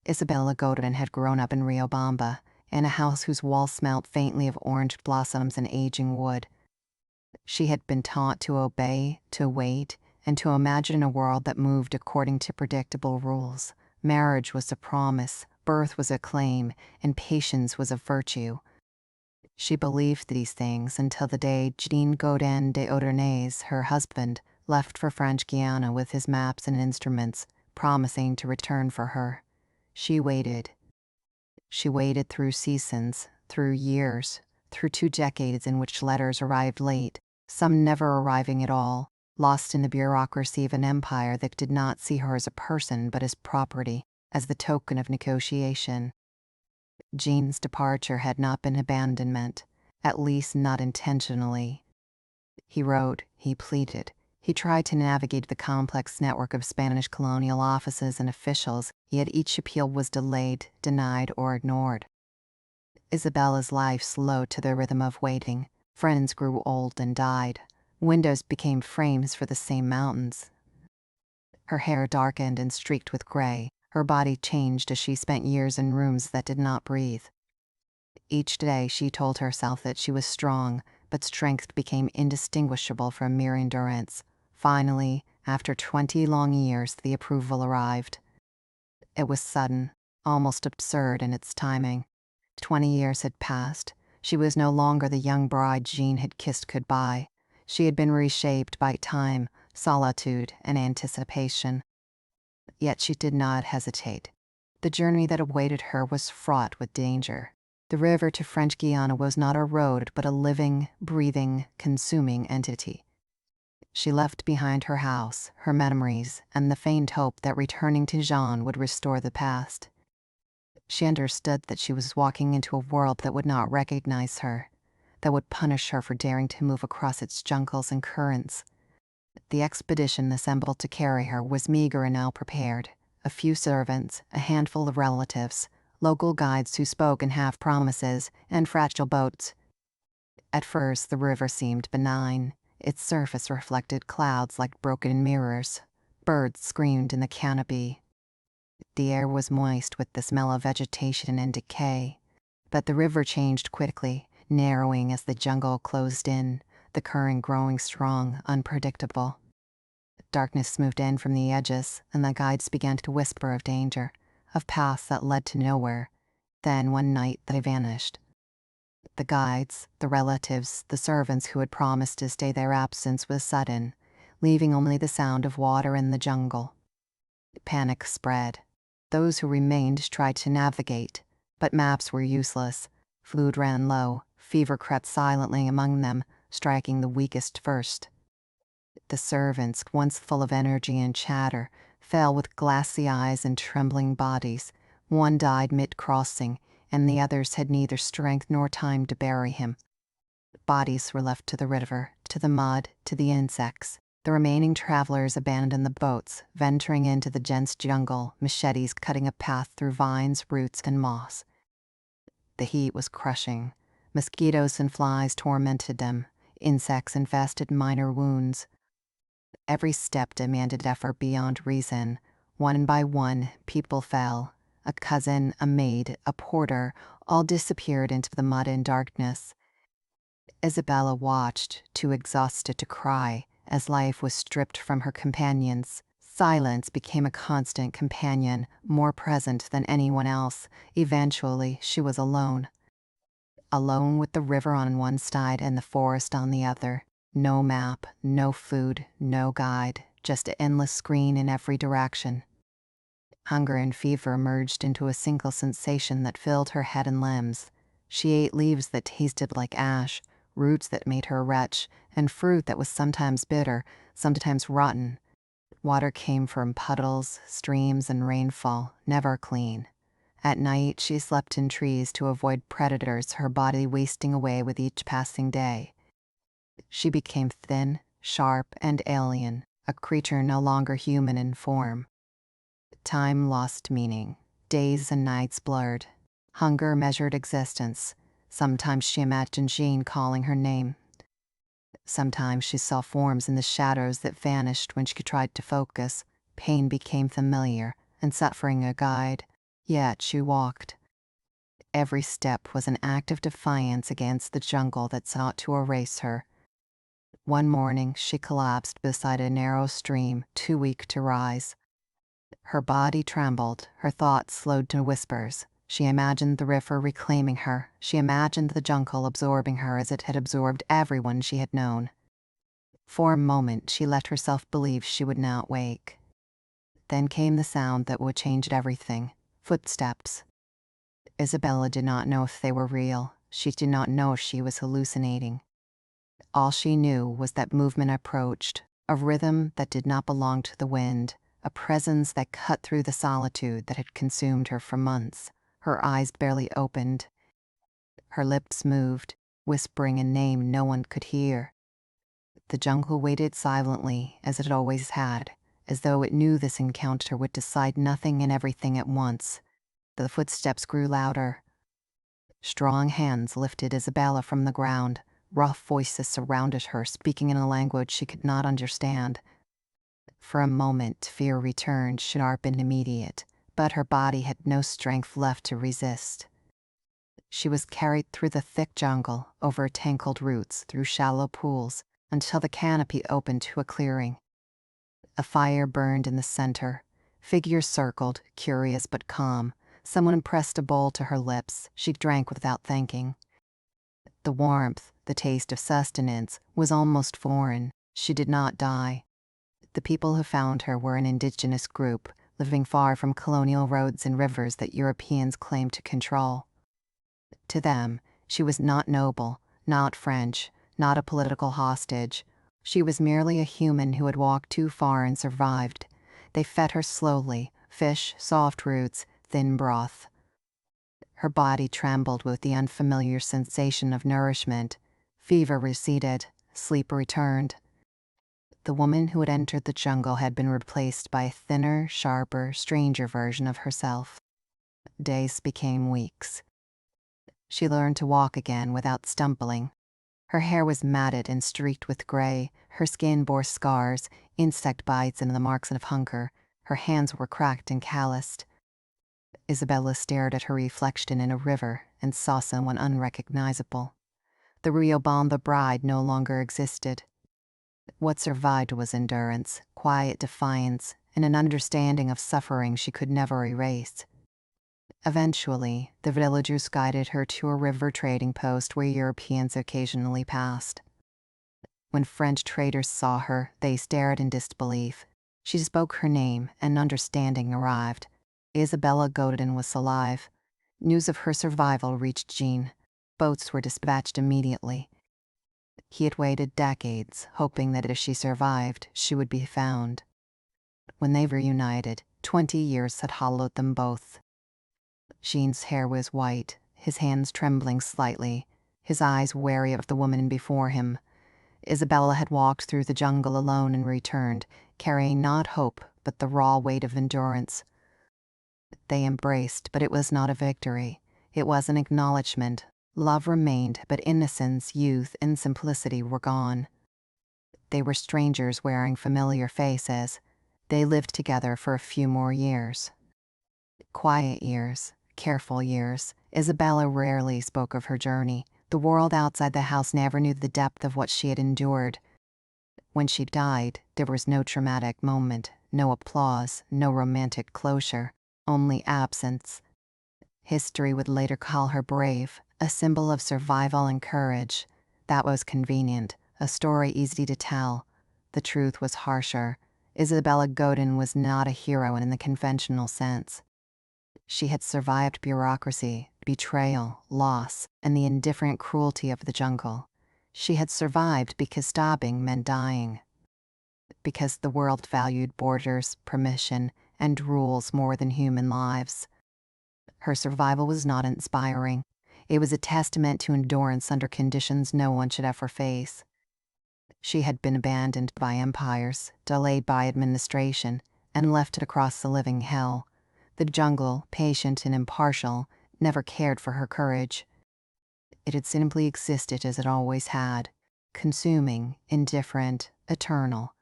Isabela Godin had grown up in Riobamba, in a house whose walls smelt faintly of orange blossoms and aging wood. She had been taught to obey, to wait, and to imagine a world that moved according to predictable rules. Marriage was a promise, birth was a claim, and patience was a virtue. She believed these things until the day Jean Godin de Audernay's, her husband, left for French Guiana with his maps and instruments, promising to return for her. She waited. She waited through seasons, through years, through 2 decades in which letters arrived late, some never arriving at all, lost in the bureaucracy of an empire that did not see her as a person but as property, as the token of negotiation. Jean's departure had not been abandonment, at least not intentionally. He wrote, he pleaded, he tried to navigate the complex network of Spanish colonial offices and officials, yet each appeal was delayed, denied, or ignored. Isabela's life slowed to the rhythm of waiting. Friends grew old and died. Windows became frames for the same mountains. Her hair darkened and streaked with gray. Her body changed as she spent years in rooms that did not breathe. Each day she told herself that she was strong, but strength became indistinguishable from mere endurance. Finally, after 20 long years, the approval arrived. It was sudden, almost absurd in its timing. 20 years had passed. She was no longer the young bride Jean had kissed goodbye. She had been reshaped by time, solitude, and anticipation. Yet she did not hesitate. The journey that awaited her was fraught with danger. The river to French Guiana was not a road, but a living, breathing, consuming entity. She left behind her house, her memories, and the faint hope that returning to Jean would restore the past. She understood that she was walking into a world that would not recognize her, that would punish her for daring to move across its jungles and currents. The expedition assembled to carry her was meager and ill-prepared. A few servants, a handful of relatives, local guides who spoke in half-promises, and fragile boats. At first, the river seemed benign. Its surface reflected clouds like broken mirrors. Birds screamed in the canopy. The air was moist with the smell of vegetation and decay. But the river changed quickly, narrowing as the jungle closed in, the current growing strong, unpredictable. Darkness moved in from the edges, and the guides began to whisper of danger, of paths that led to nowhere. Then one night they vanished. The guides, the relatives, the servants who had promised to stay, their absence was sudden, leaving only the sound of water in the jungle. Panic spread. Those who remained tried to navigate, but maps were useless. Food ran low, fever crept silently among them, striking the weakest first. The servants, once full of energy and chatter, fell with glassy eyes and trembling bodies. One died mid-crossing, and the others had neither strength nor time to bury him. Bodies were left to the river, to the mud, to the insects. The remaining travelers abandoned the boats, venturing into the dense jungle, machetes cutting a path through vines, roots, and moss. The heat was crushing. Mosquitoes and flies tormented them. Insects infested minor wounds. Every step demanded effort beyond reason. One by one, people fell. A cousin, a maid, a porter, all disappeared into the mud and darkness. Isabela watched, too exhausted to cry, as life was stripped from her companions. Silence became a constant companion, more present than anyone else. Eventually, she was alone. Alone with the river on one side and the forest on the other. No map, no food, no guide, just an endless screen in every direction. Hunger and fever merged into a single sensation that filled her head and limbs. She ate leaves that tasted like ash, roots that made her retch, and fruit that was sometimes bitter, sometimes rotten. Water came from puddles, streams, and rainfall, never clean. At night, she slept in trees to avoid predators, her body wasting away with each passing day. She became thin, sharp, and alien, a creature no longer human in form. Time lost meaning. Days and nights blurred. Hunger measured existence. Sometimes she imagined Jean calling her name. Sometimes she saw forms in the shadows that vanished when she tried to focus. Pain became familiar, and suffering a guide. Yet she walked. Every step was an act of defiance against the jungle that sought to erase her. One morning, she collapsed beside a narrow stream, too weak to rise. Her body trembled, her thoughts slowed to whispers. She imagined the river reclaiming her. She imagined the jungle absorbing her as it had absorbed everyone she had known. For a moment, she let herself believe she would not wake. Then came the sound that would change everything. Footsteps. Isabela did not know if they were real. She did not know if she was hallucinating. All she knew was that movement approached, a rhythm that did not belong to the wind, a presence that cut through the solitude that had consumed her for months. Her eyes barely opened. Her lips moved, whispering a name no one could hear. The jungle waited silently, as it always had, as though it knew this encounter would decide nothing and everything at once. The footsteps grew louder. Strong hands lifted Isabela from the ground. Rough voices surrounded her, speaking in a language she could not understand. For a moment, fear returned, sharp and immediate, but her body had no strength left to resist. She was carried through the thick jungle, over tangled roots, through shallow pools, until the canopy opened to a clearing. A fire burned in the center. Figures circled, curious but calm. Someone pressed a bowl to her lips. She drank without thinking. The warmth, the taste of sustenance, was almost foreign. She did not die. The people who found her were an indigenous group, living far from colonial roads and rivers that Europeans claimed to control. To them, she was not noble, not French, not a political hostage. She was merely a human who had walked too far and survived. They fed her slowly, fish, soft roots, thin broth. Her body trembled with the unfamiliar sensation of nourishment. Fever receded, sleep returned. The woman who had entered the jungle had been replaced by a thinner, sharper, stranger version of herself. Days became weeks. She learned to walk again without stumbling. Her hair was matted and streaked with gray, her skin bore scars, insect bites and the marks of hunger. Her hands were cracked and calloused. Isabela stared at her reflection in a river and saw someone unrecognizable. The Riobamba bride no longer existed. What survived was endurance, quiet defiance, and an understanding of suffering she could never erase. Eventually, the villagers guided her to a river trading post where Europeans occasionally passed. When French traders saw her, they stared in disbelief. She spoke her name, and understanding arrived. Isabela Godin was alive. News of her survival reached Jean. Boats were dispatched immediately. He had waited decades, hoping that if she survived, she would be found. When they reunited, 20 years had hollowed them both. Jean's hair was white, his hands trembling slightly, his eyes wary of the woman before him. Isabela had walked through the jungle alone and returned, carrying not hope, but the raw weight of endurance. They embraced, but it was not a victory. It was an acknowledgement. Love remained, but innocence, youth, and simplicity were gone. They were strangers wearing familiar faces. They lived together for a few more years. Quiet years, careful years. Isabela rarely spoke of her journey. The world outside the house never knew the depth of what she had endured. When she died, there was no traumatic moment, no applause, no romantic closure, only absence. History would later call her brave, a symbol of survival and courage. That was convenient, a story easy to tell. The truth was harsher. Isabela Godin was not a hero in the conventional sense. She had survived bureaucracy, betrayal, loss, and the indifferent cruelty of the jungle. She had survived because stopping meant dying. Because the world valued borders, permission, and rules more than human lives. Her survival was not inspiring. It was a testament to endurance under conditions no one should ever face. She had been abandoned by empires, delayed by administration, and left across the living hell. The jungle, patient and impartial, never cared for her courage. It had simply existed as it always had, consuming, indifferent, eternal.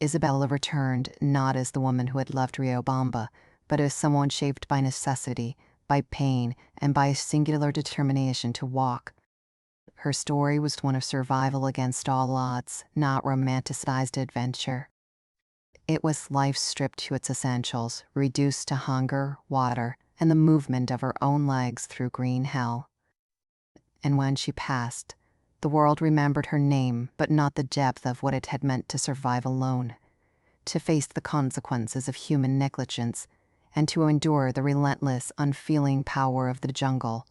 Isabela returned not as the woman who had left Riobamba, but as someone shaped by necessity, by pain, and by a singular determination to walk. Her story was one of survival against all odds, not romanticized adventure. It was life stripped to its essentials, reduced to hunger, water, and the movement of her own legs through green hell. And when she passed, the world remembered her name, but not the depth of what it had meant to survive alone, to face the consequences of human negligence, and to endure the relentless, unfeeling power of the jungle.